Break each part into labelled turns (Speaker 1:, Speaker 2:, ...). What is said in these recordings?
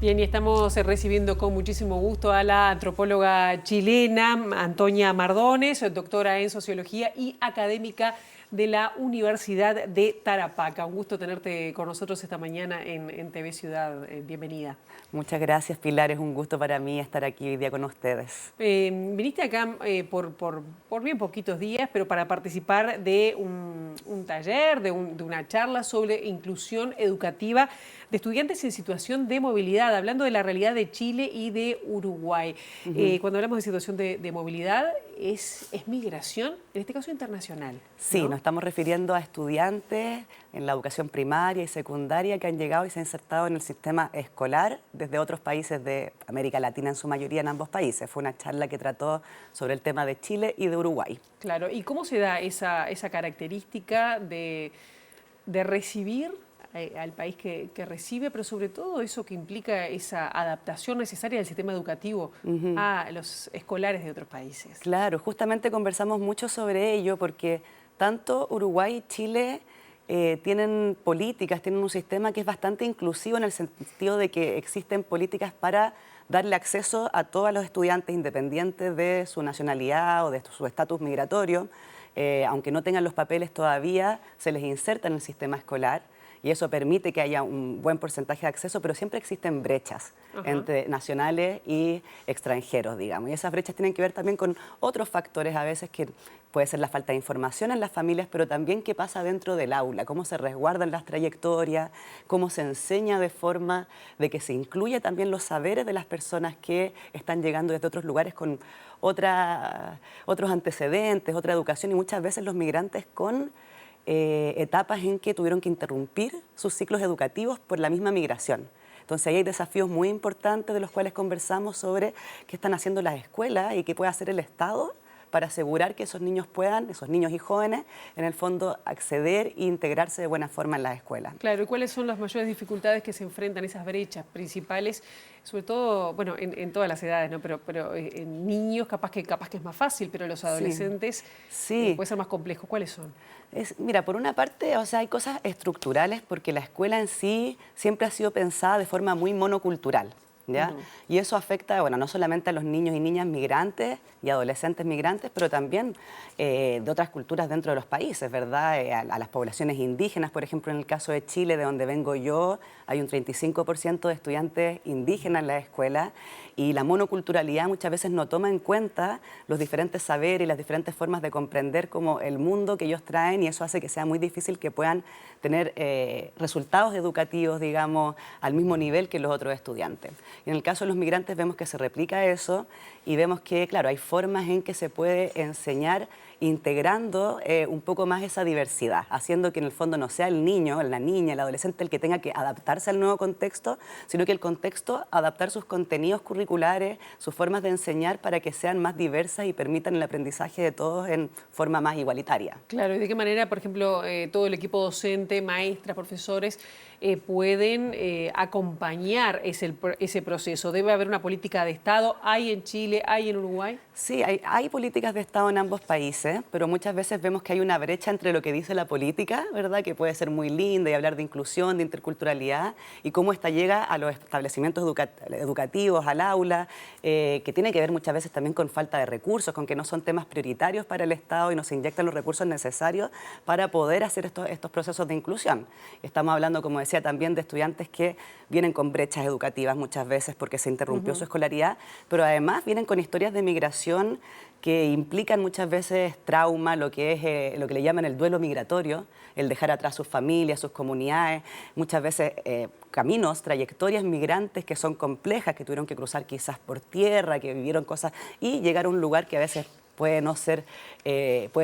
Speaker 1: Bien, y estamos recibiendo con muchísimo gusto a la antropóloga chilena Antonia Mardones, doctora en Sociología y académica de la Universidad de Tarapacá. Un gusto tenerte con nosotros esta mañana en TV Ciudad. Bienvenida.
Speaker 2: Muchas gracias, Pilar. Es un gusto para mí estar aquí hoy día con ustedes.
Speaker 1: Viniste acá por bien poquitos días, pero para participar de un taller, de una charla sobre inclusión educativa de estudiantes en situación de movilidad, hablando de la realidad de Chile y de Uruguay. Cuando hablamos de situación de movilidad, es migración, en este caso internacional, ¿no?
Speaker 2: Sí, nos estamos refiriendo a estudiantes en la educación primaria y secundaria que han llegado y se han insertado en el sistema escolar desde otros países de América Latina, en su mayoría en ambos países. Fue una charla que trató sobre el tema de Chile y de Uruguay.
Speaker 1: Claro, ¿y cómo se da esa característica de recibir al país que recibe, pero sobre todo eso que implica esa adaptación necesaria del sistema educativo a los escolares de otros países?
Speaker 2: Claro, justamente conversamos mucho sobre ello porque tanto Uruguay y Chile tienen políticas, tienen un sistema que es bastante inclusivo en el sentido de que existen políticas para darle acceso a todos los estudiantes independientes de su nacionalidad o de su estatus migratorio. Aunque no tengan los papeles todavía, se les inserta en el sistema escolar y eso permite que haya un buen porcentaje de acceso, pero siempre existen brechas entre nacionales y extranjeros, digamos. Y esas brechas tienen que ver también con otros factores a veces que puede ser la falta de información en las familias, pero también qué pasa dentro del aula, cómo se resguardan las trayectorias, cómo se enseña de forma de que se incluya también los saberes de las personas que están llegando desde otros lugares con otros antecedentes, otra educación y muchas veces los migrantes con etapas en que tuvieron que interrumpir sus ciclos educativos por la misma migración. Entonces ahí hay desafíos muy importantes de los cuales conversamos sobre qué están haciendo las escuelas y qué puede hacer el Estado para asegurar que esos niños y jóvenes, en el fondo, acceder e integrarse de buena forma en las escuelas.
Speaker 1: Claro, ¿y cuáles son las mayores dificultades que se enfrentan, esas brechas principales, sobre todo, bueno, en todas las edades, ¿no? Pero en niños capaz que es más fácil, pero los adolescentes puede ser más complejo. ¿Cuáles son?
Speaker 2: Mira, por una parte, o sea, hay cosas estructurales porque la escuela en sí siempre ha sido pensada de forma muy monocultural, ¿ya? Y eso afecta, bueno, no solamente a los niños y niñas migrantes y adolescentes migrantes, pero también de otras culturas dentro de los países, ¿verdad? A las poblaciones indígenas, por ejemplo, en el caso de Chile, de donde vengo yo, hay un 35% de estudiantes indígenas en la escuela y la monoculturalidad muchas veces no toma en cuenta los diferentes saberes y las diferentes formas de comprender como el mundo que ellos traen y eso hace que sea muy difícil que puedan tener resultados educativos, digamos, al mismo nivel que los otros estudiantes. Y en el caso de los migrantes vemos que se replica eso y vemos que, claro, hay formas en que se puede enseñar integrando un poco más esa diversidad, haciendo que en el fondo no sea el niño, la niña, el adolescente el que tenga que adaptarse al nuevo contexto, sino que el contexto adaptar sus contenidos curriculares, sus formas de enseñar para que sean más diversas y permitan el aprendizaje de todos en forma más igualitaria.
Speaker 1: Claro, ¿y de qué manera, por ejemplo, todo el equipo docente, maestras, profesores, pueden acompañar ese proceso? ¿Debe haber una política de Estado? ¿Hay en Chile? ¿Hay en Uruguay?
Speaker 2: Sí, hay políticas de Estado en ambos países, pero muchas veces vemos que hay una brecha entre lo que dice la política, ¿verdad? Que puede ser muy linda y hablar de inclusión, de interculturalidad, y cómo esta llega a los establecimientos educativos, al aula, que tiene que ver muchas veces también con falta de recursos, con que no son temas prioritarios para el Estado y no se inyectan los recursos necesarios para poder hacer estos procesos de inclusión. Estamos hablando, como decía, también de estudiantes que vienen con brechas educativas muchas veces porque se interrumpió su escolaridad, pero además vienen con historias de migración que implican muchas veces trauma, lo que le llaman el duelo migratorio, el dejar atrás sus familias, sus comunidades, muchas veces caminos, trayectorias migrantes que son complejas, que tuvieron que cruzar quizás por tierra, que vivieron cosas y llegar a un lugar que a veces puede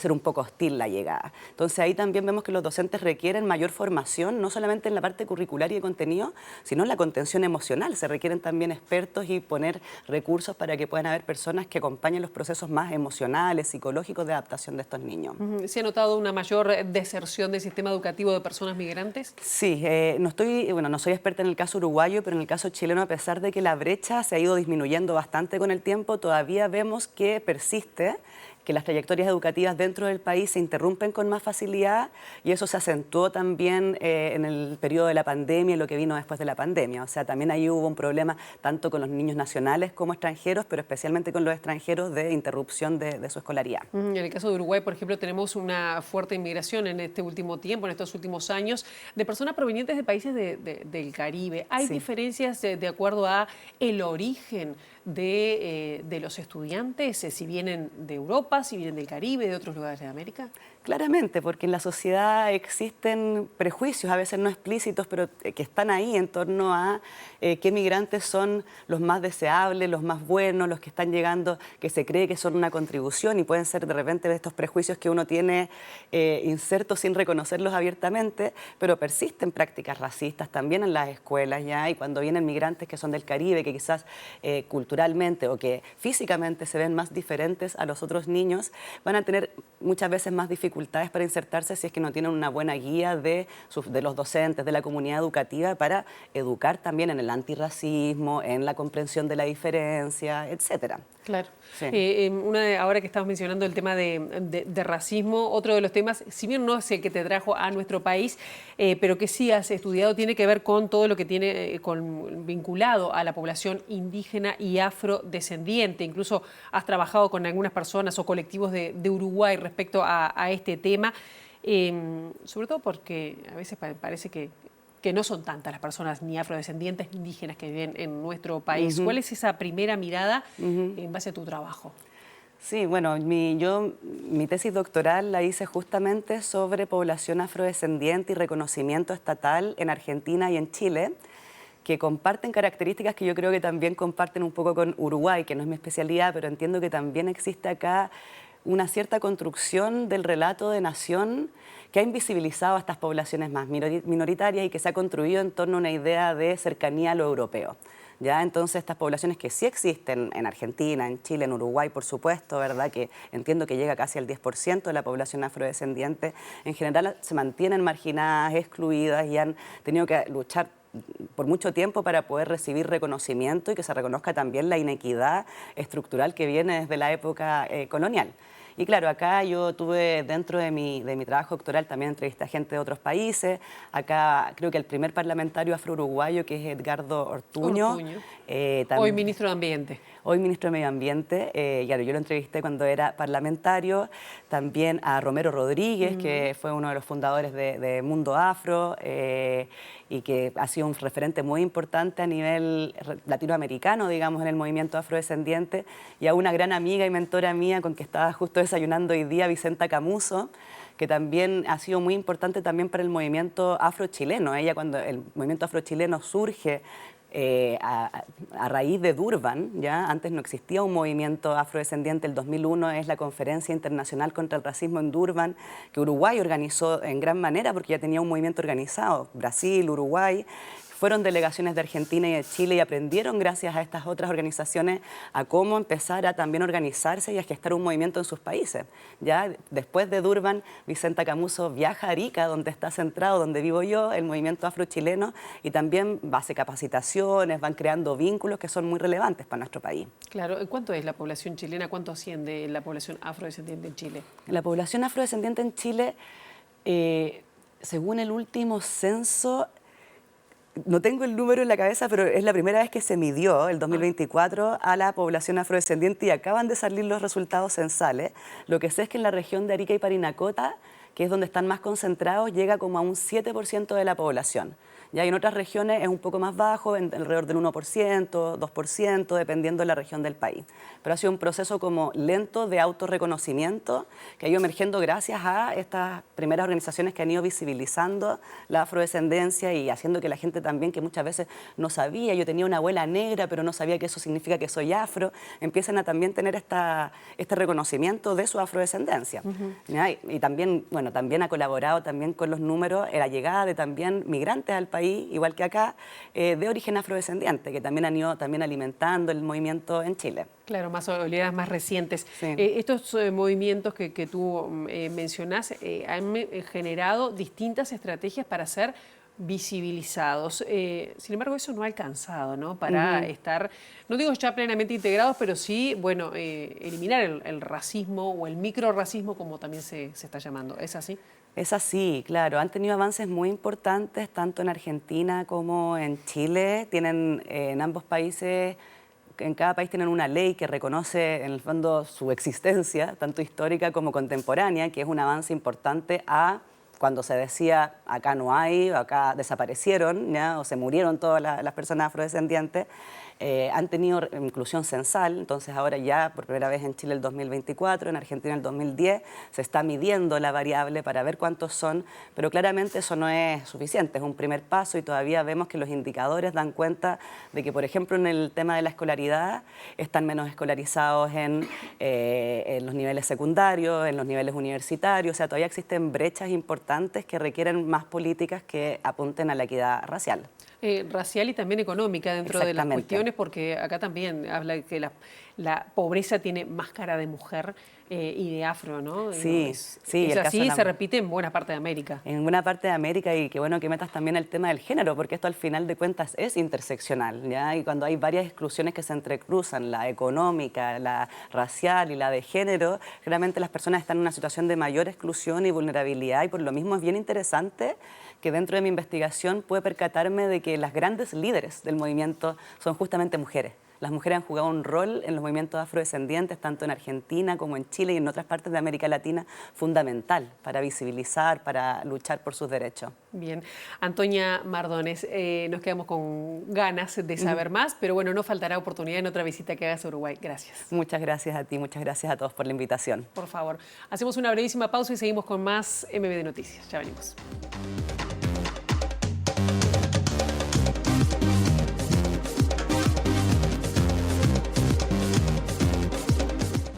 Speaker 2: ser un poco hostil la llegada. Entonces ahí también vemos que los docentes requieren mayor formación, no solamente en la parte curricular y de contenido, sino en la contención emocional. Se requieren también expertos y poner recursos para que puedan haber personas que acompañen los procesos más emocionales, psicológicos de adaptación de estos niños.
Speaker 1: ¿Se ha notado una mayor deserción del sistema educativo de personas migrantes?
Speaker 2: Sí, no soy experta en el caso uruguayo, pero en el caso chileno, a pesar de que la brecha se ha ido disminuyendo bastante con el tiempo, todavía vemos que persiste que las trayectorias educativas dentro del país se interrumpen con más facilidad y eso se acentuó también en el periodo de la pandemia y lo que vino después de la pandemia. O sea, también ahí hubo un problema tanto con los niños nacionales como extranjeros, pero especialmente con los extranjeros de interrupción de su escolaridad.
Speaker 1: En el caso de Uruguay, por ejemplo, tenemos una fuerte inmigración en este último tiempo, en estos últimos años, de personas provenientes de países del Caribe. ¿Hay diferencias de acuerdo a el origen de los estudiantes, si vienen de Europa, si vienen del Caribe, de otros lugares de América?
Speaker 2: Claramente, porque en la sociedad existen prejuicios, a veces no explícitos, pero que están ahí en torno a qué migrantes son los más deseables, los más buenos, los que están llegando, que se cree que son una contribución y pueden ser de repente de estos prejuicios que uno tiene insertos sin reconocerlos abiertamente, pero persisten prácticas racistas también en las escuelas ya, y cuando vienen migrantes que son del Caribe, que quizás culturalmente o que físicamente se ven más diferentes a los otros niños, van a tener muchas veces más dificultades para insertarse si es que no tienen una buena guía de los docentes, de la comunidad educativa para educar también en el antirracismo, en la comprensión de la diferencia, etcétera.
Speaker 1: Claro.
Speaker 2: Sí.
Speaker 1: Ahora que estamos mencionando el tema de racismo, otro de los temas, si bien no es el que te trajo a nuestro país, pero que sí has estudiado, tiene que ver con todo lo que tiene vinculado a la población indígena y afrodescendiente. Incluso has trabajado con algunas personas o colectivos de Uruguay respecto a este tema, sobre todo porque a veces parece que no son tantas las personas ni afrodescendientes ni indígenas que viven en nuestro país. ¿Cuál es esa primera mirada en base a tu trabajo?
Speaker 2: Sí, bueno, mi tesis doctoral la hice justamente sobre población afrodescendiente y reconocimiento estatal en Argentina y en Chile, que comparten características que yo creo que también comparten un poco con Uruguay, que no es mi especialidad, pero entiendo que también existe acá una cierta construcción del relato de nación que ha invisibilizado a estas poblaciones más minoritarias y que se ha construido en torno a una idea de cercanía a lo europeo. ¿Ya? Entonces, estas poblaciones que sí existen en Argentina, en Chile, en Uruguay, por supuesto, ¿verdad? Que entiendo que llega casi al 10% de la población afrodescendiente, en general se mantienen marginadas, excluidas y han tenido que luchar por mucho tiempo para poder recibir reconocimiento y que se reconozca también la inequidad estructural que viene desde la época colonial. Y claro, acá yo tuve dentro de mi trabajo doctoral, también entrevisté a gente de otros países. Acá creo que el primer parlamentario afro-uruguayo, que es Edgardo Ortuño.
Speaker 1: Hoy ministro de Ambiente.
Speaker 2: Hoy ministro de Medio Ambiente. Claro, yo lo entrevisté cuando era parlamentario. También a Romero Rodríguez, que fue uno de los fundadores de Mundo Afro y que ha sido un referente muy importante a nivel latinoamericano, digamos, en el movimiento afrodescendiente. Y a una gran amiga y mentora mía con que estaba justo desayunando hoy día, Vicenta Camuso, que también ha sido muy importante también para el movimiento afrochileno. Ella, cuando el movimiento afrochileno surge a raíz de Durban, ¿ya? Antes no existía un movimiento afrodescendiente. El 2001 es la Conferencia Internacional contra el Racismo en Durban, que Uruguay organizó en gran manera porque ya tenía un movimiento organizado. Brasil, Uruguay. Fueron delegaciones de Argentina y de Chile y aprendieron gracias a estas otras organizaciones a cómo empezar a también organizarse y a gestar un movimiento en sus países. Ya después de Durban, Vicenta Camuso viaja a Arica, donde está centrado, donde vivo yo, el movimiento afrochileno, y también hace capacitaciones, van creando vínculos que son muy relevantes para nuestro país.
Speaker 1: Claro, ¿cuánto es la población chilena? ¿Cuánto asciende la población afrodescendiente en Chile?
Speaker 2: La población afrodescendiente en Chile, según el último censo, no tengo el número en la cabeza, pero es la primera vez que se midió, el 2024, a la población afrodescendiente y acaban de salir los resultados censales. Lo que sé es que en la región de Arica y Parinacota, que es donde están más concentrados, llega como a un 7% de la población. Ya en otras regiones es un poco más bajo, alrededor del 1%, 2%, dependiendo de la región del país. Pero ha sido un proceso como lento de autorreconocimiento que ha ido emergiendo gracias a estas primeras organizaciones que han ido visibilizando la afrodescendencia y haciendo que la gente también, que muchas veces no sabía, yo tenía una abuela negra, pero no sabía que eso significa que soy afro, empiezan a también tener este reconocimiento de su afrodescendencia. Y también, bueno, también ha colaborado también con los números la llegada de también migrantes al país, igual que acá, de origen afrodescendiente, que también han ido también alimentando el movimiento en Chile.
Speaker 1: Claro, más oleadas más recientes.
Speaker 2: Sí.
Speaker 1: Estos movimientos que tú mencionás han generado distintas estrategias para hacer visibilizados. Sin embargo, eso no ha alcanzado, ¿no? Para estar, no digo ya plenamente integrados, pero sí, bueno, eliminar el racismo o el microrracismo, como también se está llamando. ¿Es así?
Speaker 2: Es así, claro. Han tenido avances muy importantes, tanto en Argentina como en Chile. Tienen en ambos países, en cada país tienen una ley que reconoce en el fondo su existencia, tanto histórica como contemporánea, que es un avance importante a cuando se decía acá no hay, acá desaparecieron, ¿ya? O se murieron todas las personas afrodescendientes. Han tenido inclusión censal, entonces ahora ya por primera vez en Chile el 2024, en Argentina el 2010, se está midiendo la variable para ver cuántos son, pero claramente eso no es suficiente, es un primer paso y todavía vemos que los indicadores dan cuenta de que, por ejemplo, en el tema de la escolaridad, están menos escolarizados en los niveles secundarios, en los niveles universitarios, o sea, todavía existen brechas importantes que requieren más políticas que apunten a la equidad racial.
Speaker 1: Racial y también económica dentro de las cuestiones, porque acá también habla de que la pobreza tiene más cara de mujer y de afro, ¿no?
Speaker 2: Sí, sí.
Speaker 1: Es así, se repite en buena parte de América.
Speaker 2: En buena parte de América, y qué bueno que metas también el tema del género, porque esto al final de cuentas es interseccional, ¿ya? Y cuando hay varias exclusiones que se entrecruzan, la económica, la racial y la de género, realmente las personas están en una situación de mayor exclusión y vulnerabilidad, y por lo mismo es bien interesante que dentro de mi investigación pude percatarme de que las grandes líderes del movimiento son justamente mujeres. Las mujeres han jugado un rol en los movimientos afrodescendientes, tanto en Argentina como en Chile y en otras partes de América Latina, fundamental para visibilizar, para luchar por sus derechos.
Speaker 1: Bien. Antonia Mardones, nos quedamos con ganas de saber más, pero bueno, no faltará oportunidad en otra visita que hagas a Uruguay. Gracias.
Speaker 2: Muchas gracias a ti, muchas gracias a todos por la invitación.
Speaker 1: Por favor, hacemos una brevísima pausa y seguimos con más MBD Noticias. Ya venimos.